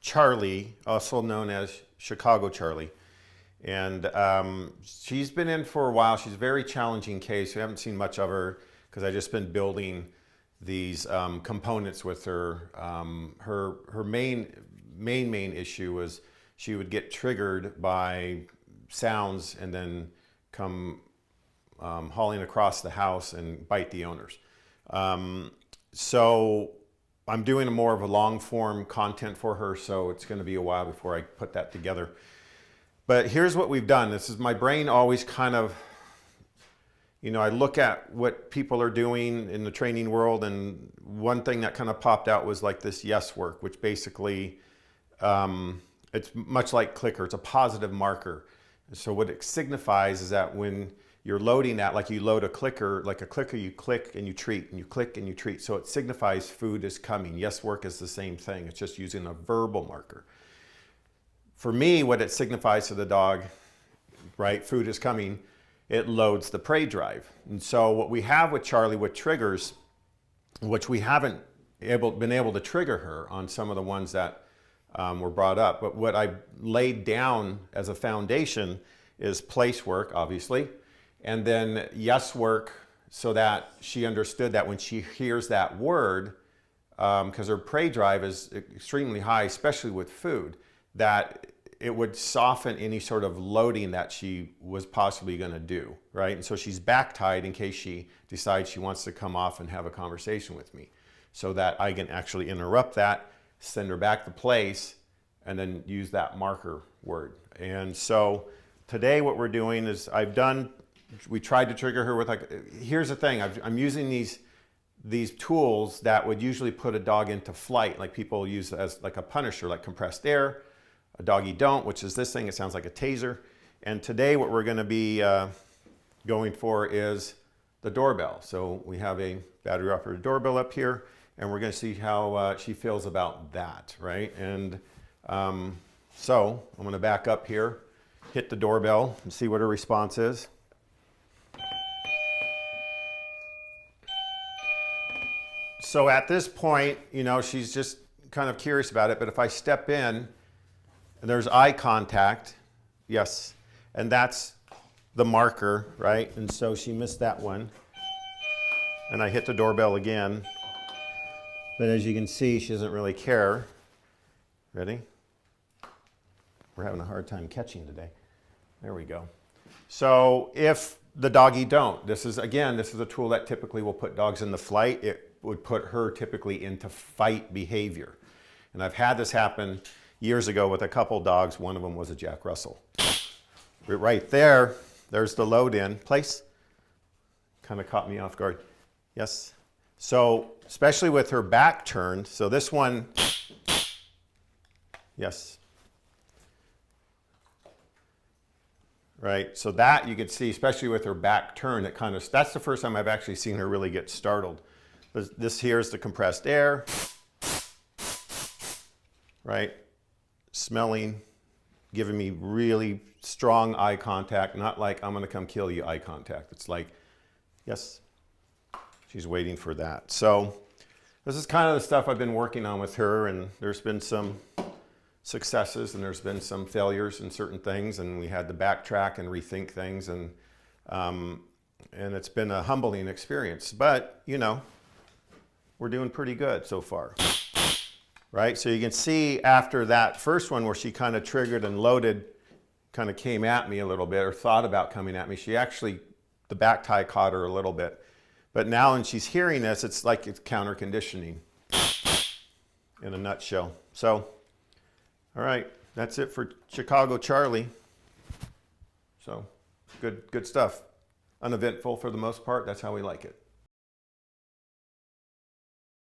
Charlie, also known as Chicago Charlie. And she's been in for a while. She's a very challenging case. We haven't seen much of her because I've just been building these components with her. Her main issue was she would get triggered by sounds and then come hauling across the house and bite the owners. So I'm doing more of a long form content for her, so it's going to be a while before I put that together. But here's what we've done. This is my brain always kind of, I look at what people are doing in the training world, and one thing that kind of popped out was like this yes work, which basically, it's much like clicker. It's a positive marker. So what it signifies is that when you're loading that, like you load a clicker, like a clicker, you click and you treat, and you click and you treat. So it signifies food is coming. Yes work is the same thing. It's just using a verbal marker. For me, what it signifies to the dog, right, food is coming, it loads the prey drive. And so what we have with Charlie with triggers, which we haven't been able to trigger her on some of the ones that were brought up, but what I laid down as a foundation is place work, obviously, and then yes work, so that she understood that when she hears that word, because her prey drive is extremely high, especially with food, that it would soften any sort of loading that she was possibly going to do, right? And so she's back tied in case she decides she wants to come off and have a conversation with me, so that I can actually interrupt that, send her back to place, and then use that marker word. And so today what we're doing is we tried to trigger her with here's the thing, I'm using these tools that would usually put a dog into flight, like people use as like a punisher, like compressed air, a doggy don't, which is this thing. It sounds like a taser. And today what we're going to be going for is the doorbell. So we have a battery operated doorbell up here, and we're going to see how she feels about that, right? And so I'm going to back up here, hit the doorbell, and see what her response is. So at this point, she's just kind of curious about it, but if I step in, and there's eye contact, yes, and that's the marker, right? And so she missed that one. And I hit the doorbell again. But as you can see, she doesn't really care. Ready? We're having a hard time catching today. There we go. So if the doggy don't, this is a tool that typically will put dogs in the flight. It would put her typically into fight behavior. And I've had this happen years ago with a couple dogs. One of them was a Jack Russell. But right there's the load in place. Kind of caught me off guard. Yes. So especially with her back turned, so this one, yes. Right, so that you can see, especially with her back turned, that's the first time I've actually seen her really get startled. This here is the compressed air, right? Smelling, giving me really strong eye contact, not like I'm gonna come kill you eye contact. It's like, yes, she's waiting for that. So this is kind of the stuff I've been working on with her, and there's been some successes and there's been some failures in certain things, and we had to backtrack and rethink things, and it's been a humbling experience, but we're doing pretty good so far. Right, so you can see after that first one where she kind of triggered and loaded, kind of came at me a little bit, or thought about coming at me. She actually, the back tie caught her a little bit. But now when she's hearing this, it's like it's counter conditioning in a nutshell. So, all right, that's it for Chicago Charlie. So, good stuff. Uneventful for the most part. That's how we like it.